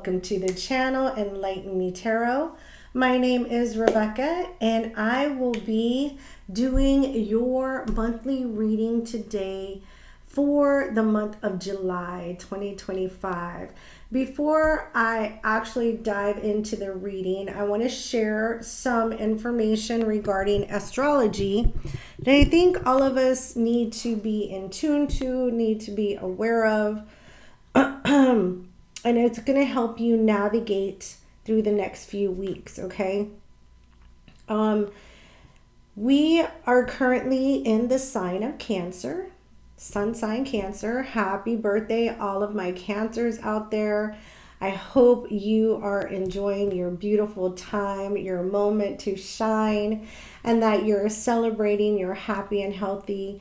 welcome to the channel Enlighten Me Tarot. My name is Rebecca and I will be doing your monthly reading today for the month of July 2025. Before I actually dive into the reading, I want to share some information regarding astrology that I think all of us need to be in tune to, need to be aware of. And it's going to help you navigate through the next few weeks, okay? We are currently in the sign of Cancer, sun sign Cancer. Happy birthday, all of my Cancers out there. I hope you are enjoying your beautiful time, your moment to shine, and that you're celebrating your happy and healthy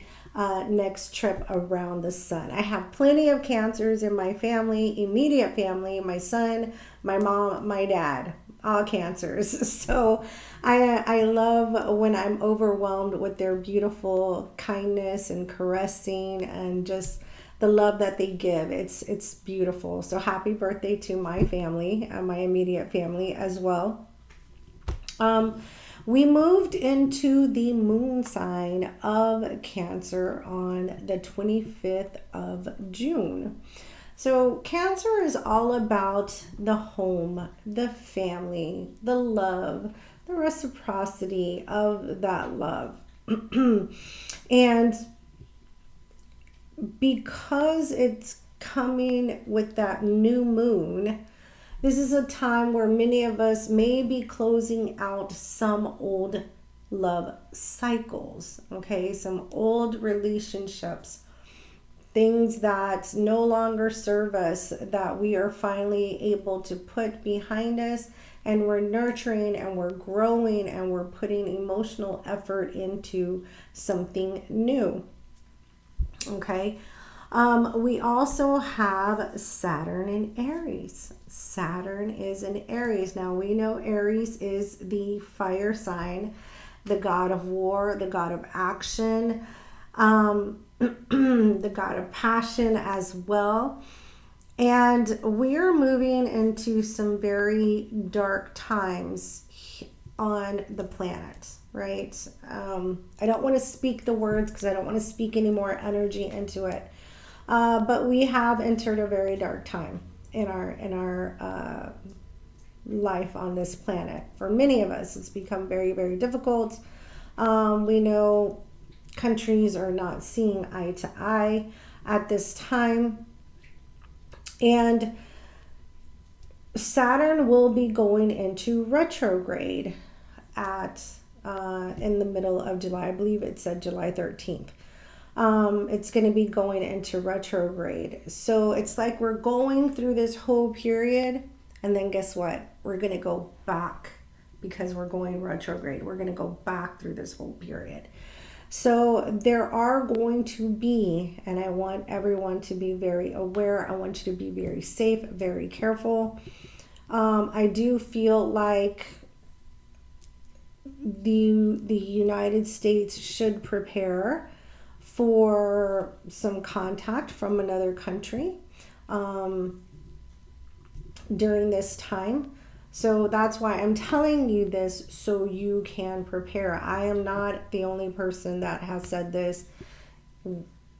next trip around the sun. I have plenty of Cancers in my family, immediate family, my son, my mom, my dad, all Cancers. So I love when I'm overwhelmed with their beautiful kindness and caressing and just the love that they give. It's beautiful. So happy birthday to my family, my immediate family as well. We moved into the moon sign of Cancer on the 25th of June. So Cancer is all about the home, the family, the love, the reciprocity of that love. And because it's coming with that new moon, this is a time where many of us may be closing out some old love cycles, okay? Some old relationships, things that no longer serve us, that we are finally able to put behind us, and we're nurturing and we're growing and we're putting emotional effort into something new, okay? We also have Saturn in Aries. Saturn is in Aries. Now we know Aries is the fire sign, the god of war, the god of action, the god of passion as well. And we're moving into some very dark times on the planet, right? I don't want to speak the words because I don't want to speak any more energy into it. But we have entered a very dark time in our life on this planet. For many of us, it's become very, very difficult. We know countries are not seeing eye to eye at this time. And Saturn will be going into retrograde at in the middle of July. I believe it said July 13th. It's going to be going into retrograde. So it's like we're going through this whole period, and then guess what? We're going to go back because we're going retrograde. We're going to go back through this whole period. So there are going to be, and I want everyone to be very aware. I want you to be very safe, very careful. I do feel like the United States should prepare for some contact from another country during this time. So that's why I'm telling you this, so you can prepare. I am not the only person that has said this.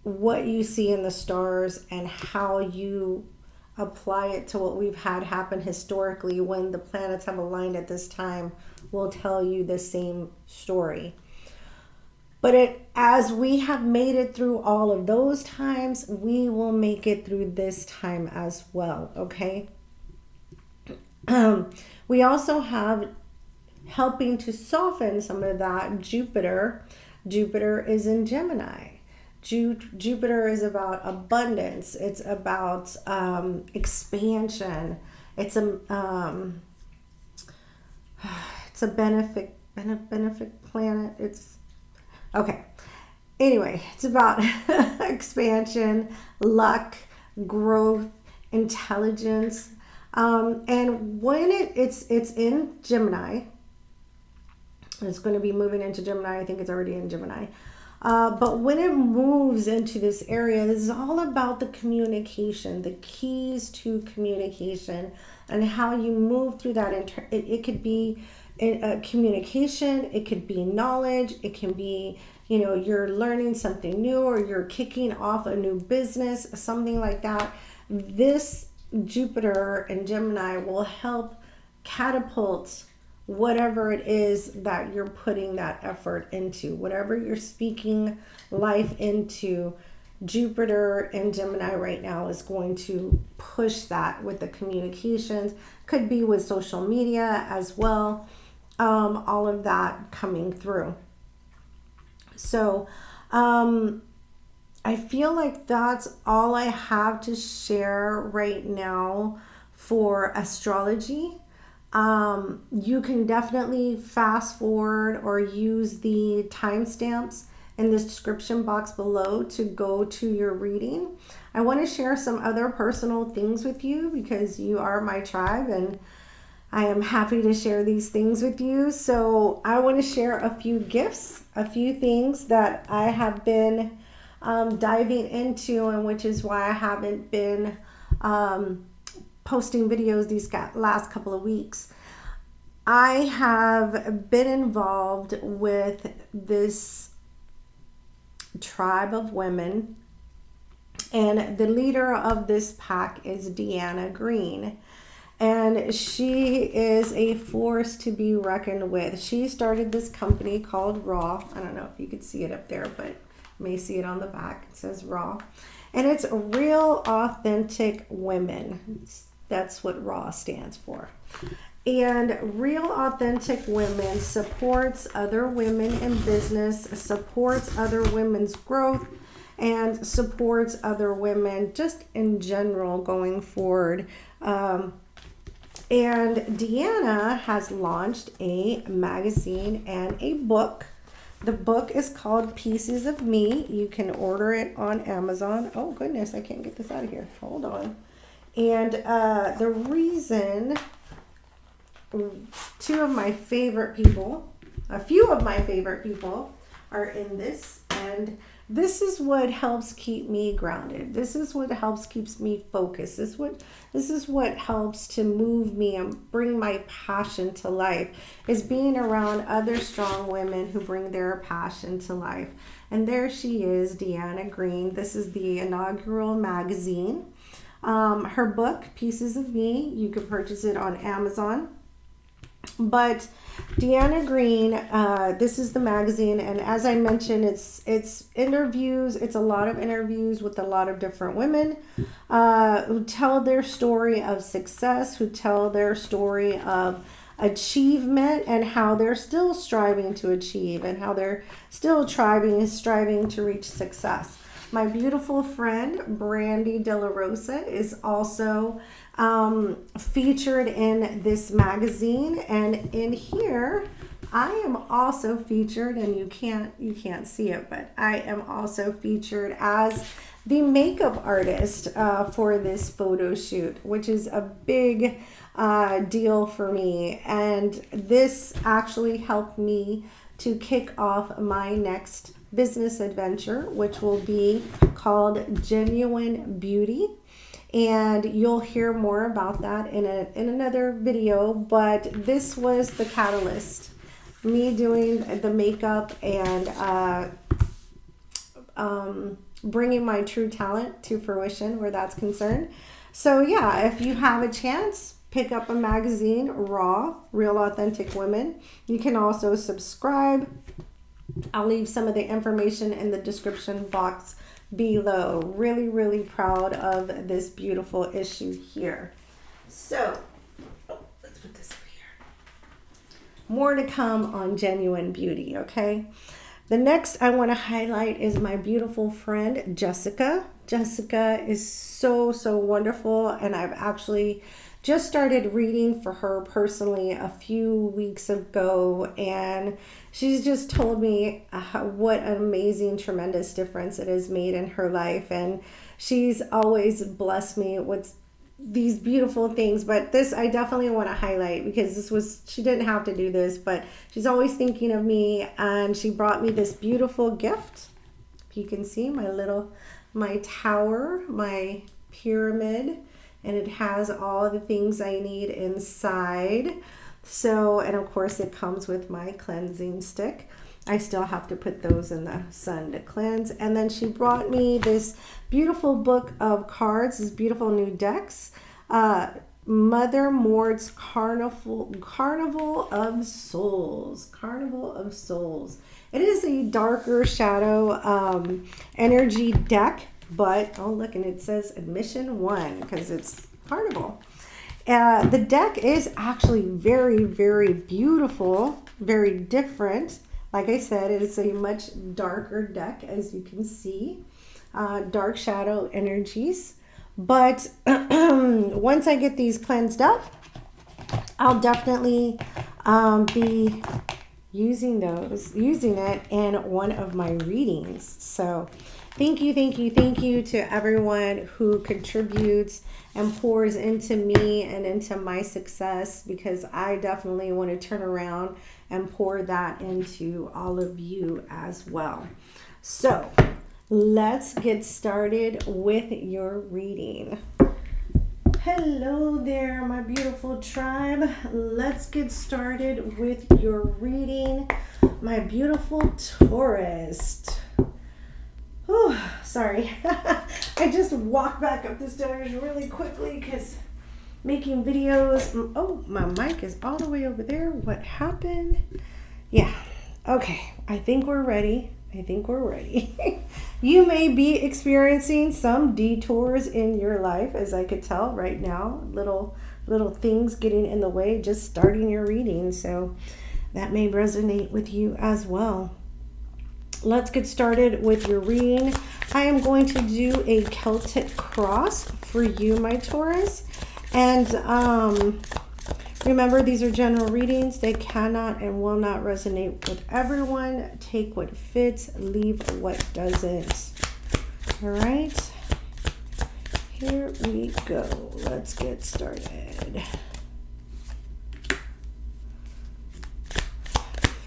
What you see in the stars and how you apply it to what we've had happen historically when the planets have aligned at this time will tell you the same story. But as we have made it through all of those times, we will make it through this time as well, okay? We also have, helping to soften some of that, Jupiter. Jupiter is in Gemini. Jupiter is about abundance. It's about expansion. It's a benefit planet. It's okay. Anyway, it's about expansion, luck, growth, intelligence. And when it's in Gemini, it's going to be moving into Gemini. I think it's already in Gemini. But when it moves into this area, this is all about the communication, the keys to communication, and how you move through that. It could be communication, it could be knowledge, it can be, you're learning something new, or you're kicking off a new business, something like that. This Jupiter and Gemini will help catapult whatever it is that you're putting that effort into, whatever you're speaking life into. Jupiter and Gemini right now is going to push that with the communications, could be with social media as well, all of that coming through. So I feel like that's all I have to share right now for astrology. You can definitely fast forward or use the timestamps in the description box below to go to your reading. I want to share some other personal things with you because you are my tribe, and I am happy to share these things with you. So I want to share a few gifts, a few things that I have been diving into, and which is why I haven't been posting videos these last couple of weeks. I have been involved with this tribe of women, and the leader of this pack is Deanna Green, and she is a force to be reckoned with. She started this company called Raw. I don't know if you could see it up there, but you may see it on the back. It says Raw, and it's Real Authentic Women. That's what Raw stands for. And Real Authentic Women supports other women in business, supports other women's growth, and supports other women just in general going forward. And Deanna has launched a magazine and a book. The book is called Pieces of Me. You can order it on Amazon. Oh goodness, I can't get this out of here. Hold on. And the reason, a few of my favorite people are in this, and this is what helps keep me grounded. This is what helps keeps me focused. This is what helps to move me and bring my passion to life, is being around other strong women who bring their passion to life. And there she is, Deanna Green. This is the inaugural magazine. Her book, Pieces of Me, you can purchase it on Amazon. But Deanna Green, this is the magazine, and as I mentioned, it's interviews. It's a lot of interviews with a lot of different women who tell their story of success, who tell their story of achievement, and how they're still striving to achieve, and how they're still striving to reach success. My beautiful friend Brandy De La Rosa is also featured in this magazine, and in here I am also featured, and you can't see it, but I am also featured as the makeup artist for this photo shoot, which is a big deal for me, and this actually helped me to kick off my next business adventure, which will be called Genuine Beauty. And you'll hear more about that in another video, but this was the catalyst, me doing the makeup and bringing my true talent to fruition where that's concerned. So yeah, if you have a chance, pick up a magazine, Raw, Real Authentic Women. You can also subscribe. I'll leave some of the information in the description box below. Really, really proud of this beautiful issue here. So, let's put this over here. More to come on Genuine Beauty, okay? The next I want to highlight is my beautiful friend, Jessica. Jessica is so, so wonderful, and I've actually just started reading for her personally a few weeks ago, and she's just told me what an amazing, tremendous difference it has made in her life. And she's always blessed me with these beautiful things, but this I definitely want to highlight because she didn't have to do this, but she's always thinking of me, and she brought me this beautiful gift. If you can see my tower, my pyramid, and it has all the things I need inside. So, and of course it comes with my cleansing stick. I still have to put those in the sun to cleanse. And then she brought me this beautiful book of cards, this beautiful new decks. Mother Maud's Carnival of Souls. Carnival of Souls. It is a darker shadow energy deck, but oh look, and it says admission 1 because it's Carnival. The deck is actually very, very beautiful, very different. Like I said, it is a much darker deck, as you can see. Dark shadow energies. But once I get these cleansed up, I'll definitely be using it in one of my readings. So thank you to everyone who contributes and pours into me and into my success, because I definitely want to turn around and pour that into all of you as well. So let's get started with your reading. Hello there, my beautiful tribe. Let's get started with your reading, my beautiful Taurus. Oh, sorry. I just walked back up the stairs really quickly because making videos. Oh, my mic is all the way over there. What happened? Yeah. Okay. I think we're ready. You may be experiencing some detours in your life, as I could tell right now. Little things getting in the way, just starting your reading. So that may resonate with you as well. Let's get started with your reading. I am going to do a Celtic cross for you, my Taurus. And remember, these are general readings. They cannot and will not resonate with everyone. Take what fits, leave what doesn't. All right. Here we go. Let's get started.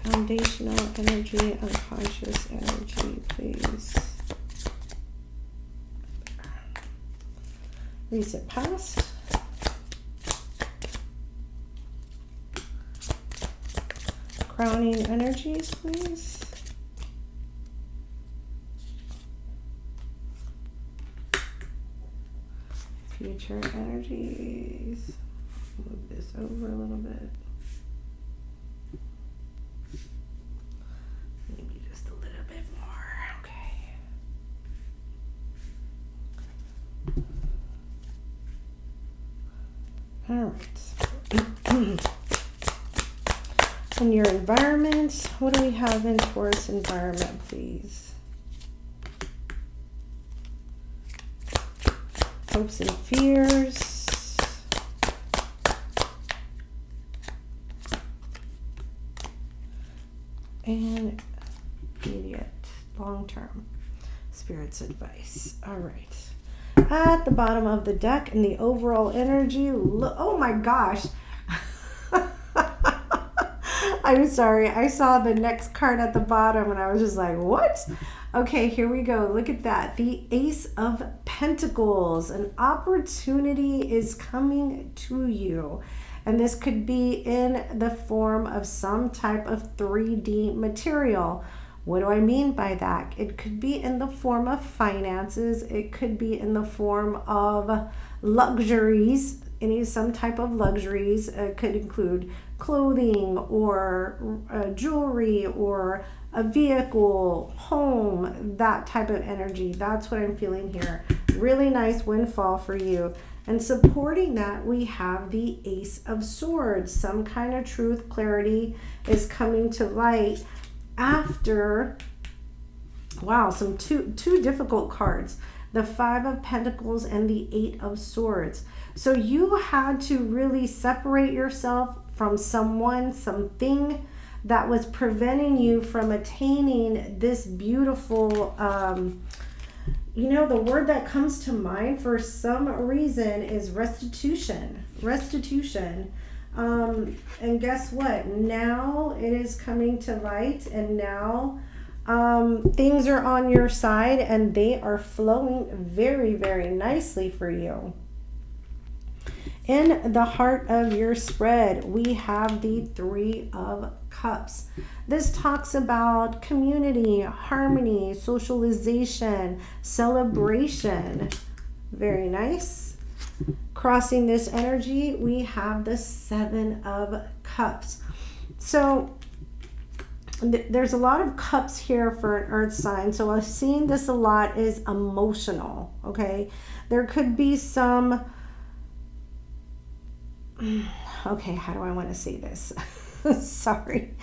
Foundational energy, unconscious energy, please. Recent past. Crowning energies, please. Future energies. Move this over a little bit. Maybe just a little bit more. Okay. All right. In your environment, what do we have in Taurus environment, please? Hopes and fears. And immediate, long-term spirit's advice. All right. At the bottom of the deck in the overall energy, oh my gosh. I'm sorry. I saw the next card at the bottom and I was just like, what? Okay, here we go. Look at that. The Ace of Pentacles. An opportunity is coming to you. And this could be in the form of some type of 3D material. What do I mean by that? It could be in the form of finances. It could be in the form of luxuries. Some type of luxuries. It could include clothing or jewelry or a vehicle, home, that type of energy. That's what I'm feeling here. Really nice windfall for you. And supporting that, we have the Ace of Swords. Some kind of truth, clarity is coming to light after, wow, some two difficult cards. The Five of Pentacles and the Eight of Swords. So you had to really separate yourself from someone, something that was preventing you from attaining this beautiful you know, the word that comes to mind for some reason is restitution. Restitution. And guess what? Now it is coming to light, and now things are on your side, and they are flowing very, very nicely for you. In the heart of your spread, we have the Three of Cups. This talks about community, harmony, socialization, celebration. Very nice. Crossing this energy, we have the Seven of Cups. So there's a lot of cups here for an earth sign. So I've seen this a lot is emotional, okay? There could be some... Okay, how do I want to say this? Sorry.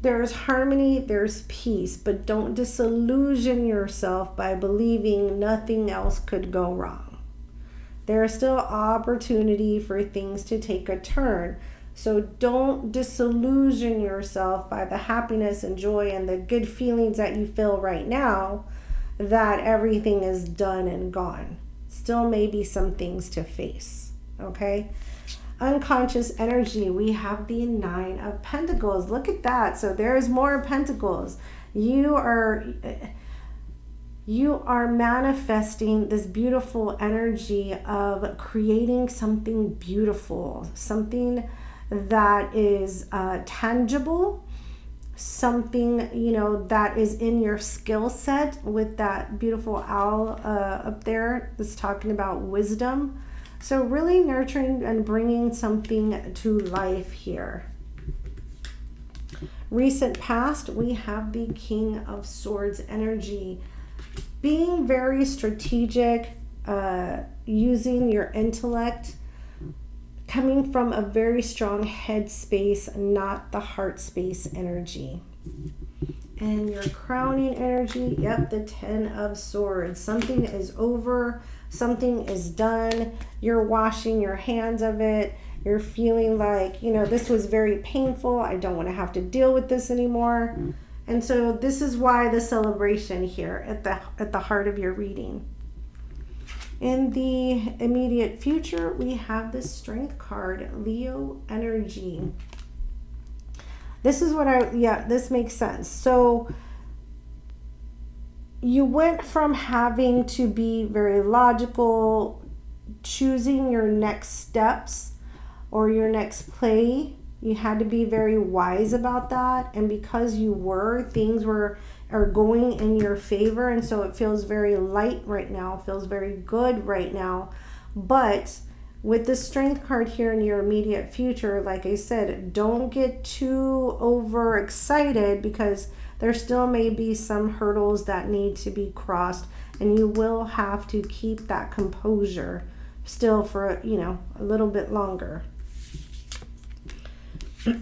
There's harmony, there's peace, but don't disillusion yourself by believing nothing else could go wrong. There is still opportunity for things to take a turn. So don't disillusion yourself by the happiness and joy and the good feelings that you feel right now that everything is done and gone. Still may be some things to face, okay? Unconscious energy, we have the Nine of Pentacles. Look at that. So there's more Pentacles. You are manifesting this beautiful energy of creating something beautiful, something that is tangible, something, you know, that is in your skill set, with that beautiful owl up there that's talking about wisdom. So really nurturing and bringing something to life here. Recent past, we have the King of Swords energy. Being very strategic, using your intellect, coming from a very strong head space, not the heart space energy. And your crowning energy, yep, the Ten of Swords. Something is over, something is done. You're washing your hands of it. You're feeling like, you know, this was very painful. I don't want to have to deal with this anymore. And so this is why the celebration here at the heart of your reading. In the immediate future, we have the Strength card, Leo energy. This is what this makes sense. So you went from having to be very logical, choosing your next steps or your next play. You had to be very wise about that. And because you were, things are going in your favor. And so it feels very light right now, feels very good right now. But with the Strength card here in your immediate future, like I said, don't get too overexcited, because there still may be some hurdles that need to be crossed, and you will have to keep that composure still for, you know, a little bit longer.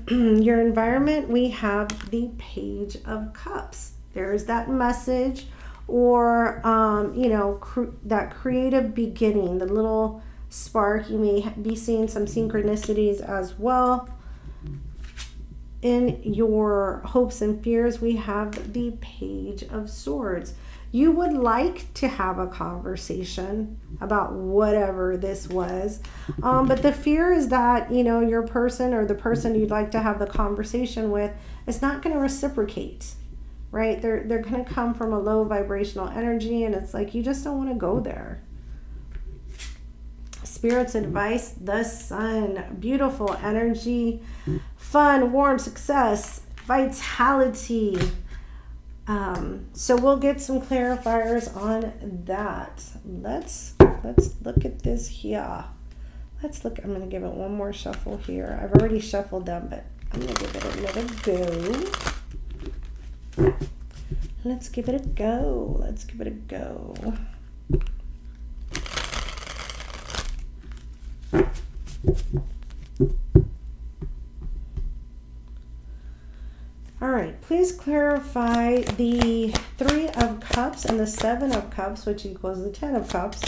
Your environment, we have the Page of Cups. There's that message, or you know, that creative beginning, the little spark. You may be seeing some synchronicities as well. In your hopes and fears, we have the Page of Swords. You would like to have a conversation about whatever this was, but the fear is that, you know, your person or the person you'd like to have the conversation with is not going to reciprocate, right? They're going to come from a low vibrational energy, and it's like you just don't want to go there. Spirit's advice, the Sun, beautiful energy, fun, warm, success, vitality. So we'll get some clarifiers on that. Let's look at this here. Let's look. I'm going to give it one more shuffle here. I've already shuffled them, but I'm going to give it another go. Let's give it a go. Let's give it a go. All right, please clarify the Three of Cups and the Seven of Cups, which equals the Ten of Cups,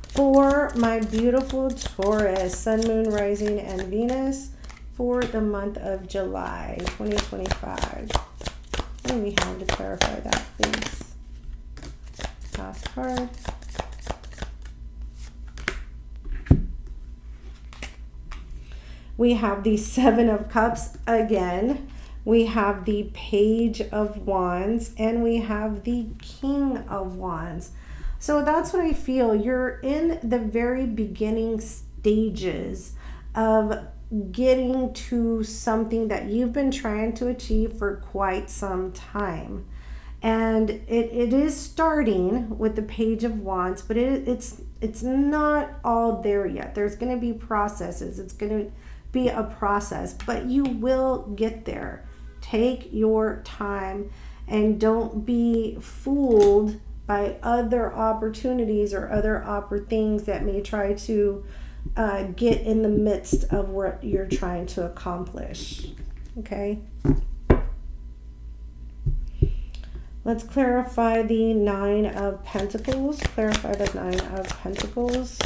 for my beautiful Taurus, Sun, Moon, Rising, and Venus for the month of July 2025. What do we have to clarify that, please? Last card. We have the Seven of Cups again. We have the Page of Wands, and we have the King of Wands. So that's what I feel. You're in the very beginning stages of getting to something that you've been trying to achieve for quite some time. And it is starting with the Page of Wands, but it's not all there yet. There's going to be processes. It's going to be a process, but you will get there. Take your time and don't be fooled by other opportunities or other things that may try to get in the midst of what you're trying to accomplish. Okay? Let's clarify the Nine of Pentacles. Clarify the Nine of Pentacles.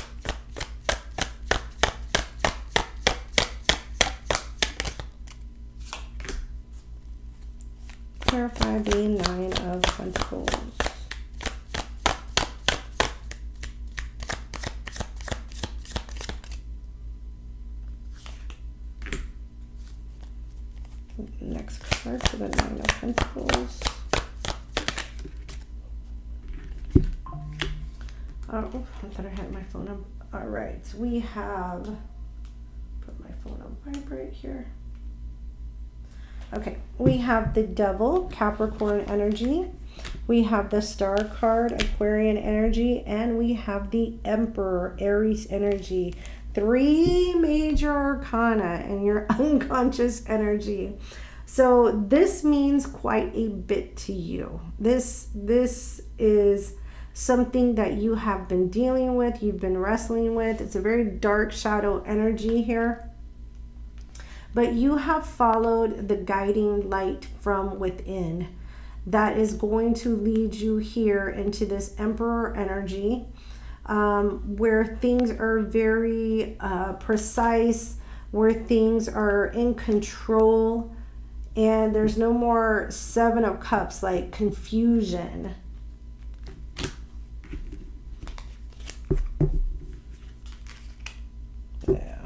Clarify the Nine of Pentacles. Next card for the Nine of Pentacles. Oh, I thought I had my phone on. All right, so we have, put my phone on vibrate here. Okay, we have the Devil, Capricorn energy. We have the Star card, Aquarian energy, and we have the Emperor, Aries energy. 3 major arcana in your unconscious energy. So this means quite a bit to you. This is something that you have been dealing with, you've been wrestling with. It's a very dark shadow energy here. But you have followed the guiding light from within that is going to lead you here into this Emperor energy, where things are very precise, where things are in control, and there's no more Seven of Cups like confusion. Yeah.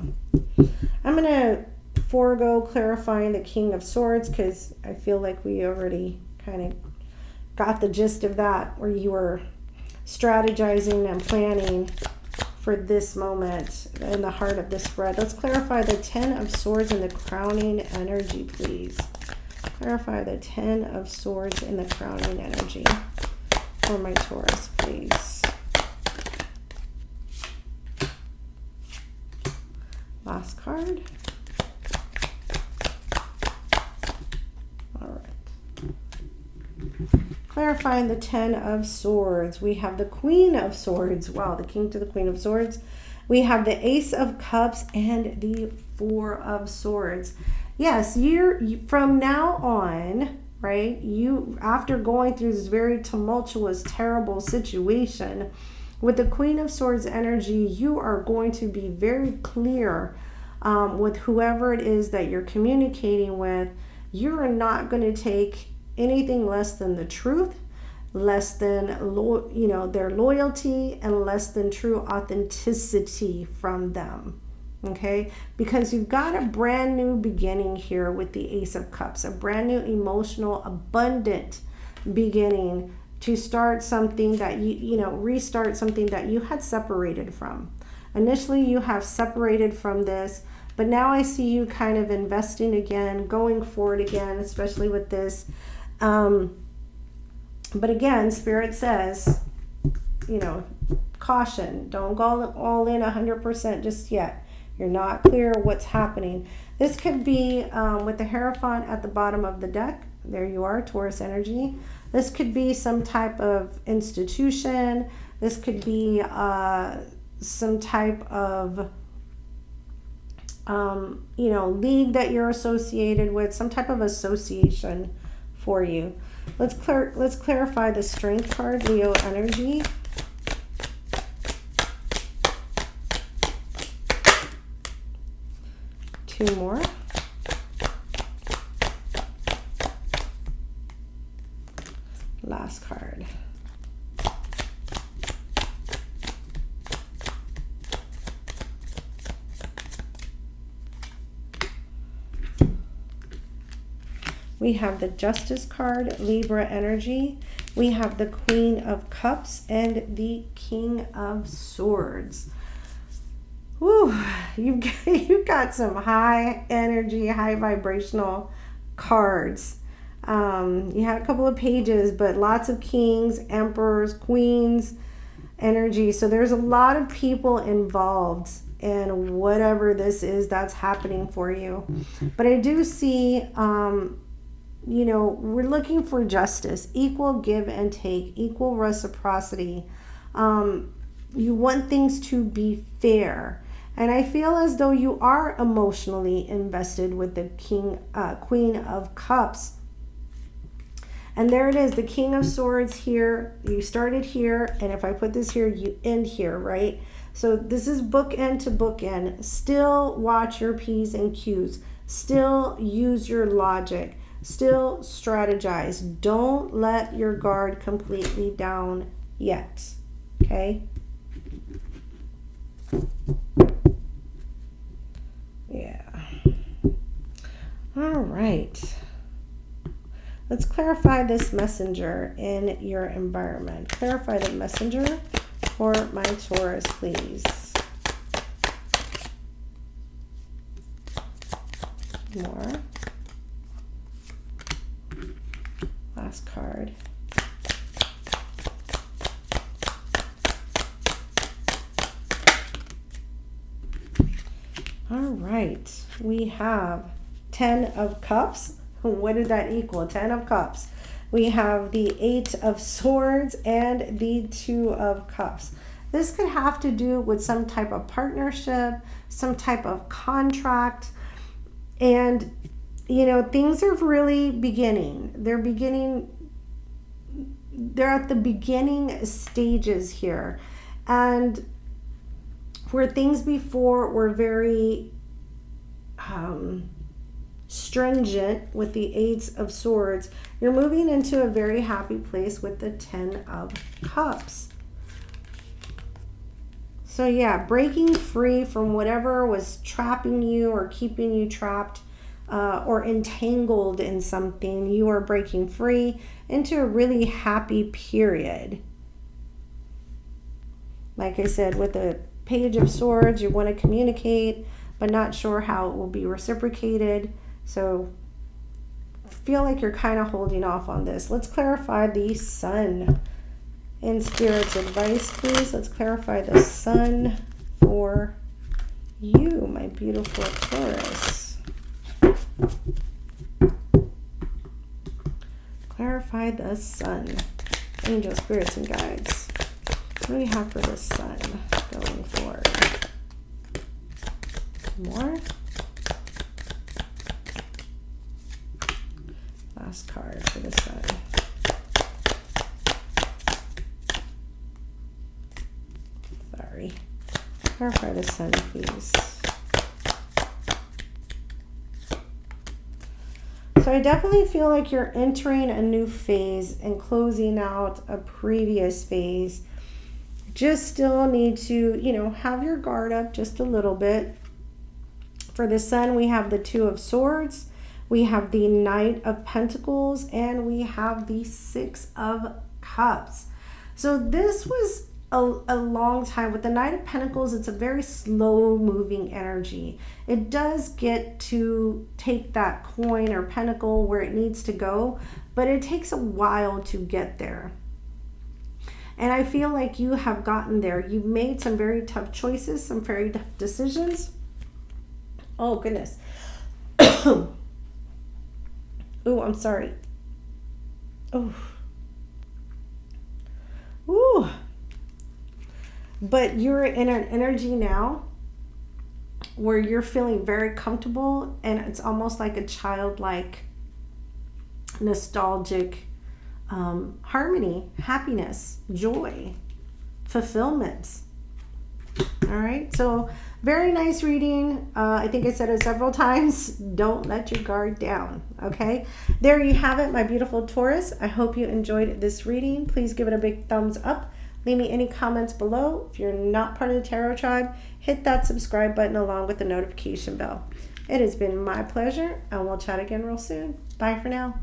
I'm going to forego clarifying the King of Swords because I feel like we already kind of got the gist of that, where you were strategizing and planning for this moment in the heart of this spread. Let's clarify the Ten of Swords and the crowning energy, please. Clarify the Ten of Swords and the crowning energy for my Taurus, please. Last card. All right. Clarifying the Ten of Swords. We have the Queen of Swords. Wow, the King to the Queen of Swords. We have the Ace of Cups and the Four of Swords. Yes, you from now on, right? You, after going through this very tumultuous, terrible situation, with the Queen of Swords energy, you are going to be very clear with whoever it is that you're communicating with. You're not going to take anything less than the truth, less than their loyalty, and less than true authenticity from them. Okay, because you've got a brand new beginning here with the Ace of Cups, a brand new emotional, abundant beginning to start something that restart something that you had separated from. Initially, you have separated from this, but now I see you kind of investing again, going forward again, especially with this. But again, Spirit says, caution, don't go all in 100% just yet. You're not clear what's happening. This could be with the Hierophant at the bottom of the deck. There you are, Taurus energy. This could be some type of institution. This could be some type of, league that you're associated with, some type of association for you. Let's clarify the Strength card, Leo energy. Two more. Last card. We have the Justice card, Libra energy. We have the Queen of Cups and the King of Swords. Woo, you've got some high energy, high vibrational cards. You had a couple of pages, but lots of kings, emperors, queens energy. So there's a lot of people involved in whatever this is that's happening for you. But I do see, you know, we're looking for justice, equal give and take, equal reciprocity. You want things to be fair. And I feel as though you are emotionally invested with the Queen of Cups. And there it is, the King of Swords here. You started here, and if I put this here, you end here, right? So this is bookend to bookend. Still watch your P's and Q's. Still use your logic. Still strategize. Don't let your guard completely down yet, okay? Yeah. All right. Let's clarify this messenger in your environment. Clarify the messenger for my Taurus, please. More. Last card. All right, we have 10 of Cups. What did that equal? 10 of Cups. We have the 8 of Swords and the 2 of Cups. This could have to do with some type of partnership, some type of contract. And, you know, things are really beginning. They're at the beginning stages here. And where things before were very stringent with the 8 of Swords, you're moving into a very happy place with the 10 of Cups. So yeah, breaking free from whatever was trapping you or keeping you trapped or entangled in something. You are breaking free into a really happy period. Like I said, with the Page of Swords, you want to communicate, but not sure how it will be reciprocated. So feel like you're kind of holding off on this. Let's clarify the Sun. In Spirit's advice, please. Let's clarify the Sun for you, my beautiful Taurus. Clarify the Sun. Angel, spirits, and guides. What do we have for the Sun going forward? More? Last card for the Sun. Sorry. Clarify the Sun, please. So I definitely feel like you're entering a new phase and closing out a previous phase. Just still need to, you know, have your guard up just a little bit. For the Sun, we have the 2 of Swords, we have the Knight of Pentacles, and we have the 6 of Cups. So this was a long time. With the Knight of Pentacles, it's a very slow moving energy. It does get to take that coin or pentacle where it needs to go, but it takes a while to get there. And I feel like you have gotten there. You've made some very tough choices, some very tough decisions. Oh, goodness. Oh, I'm sorry. Oh. Ooh. But you're in an energy now where you're feeling very comfortable, and it's almost like a childlike, nostalgic harmony, happiness, joy, fulfillment. All right, so very nice reading. I think I said it several times. Don't let your guard down. Okay, there you have it, my beautiful Taurus. I hope you enjoyed this reading. Please give it a big thumbs up. Leave me any comments below. If you're not part of the Tarot Tribe, hit that subscribe button along with the notification bell. It has been my pleasure, and we'll chat again real soon. Bye for now.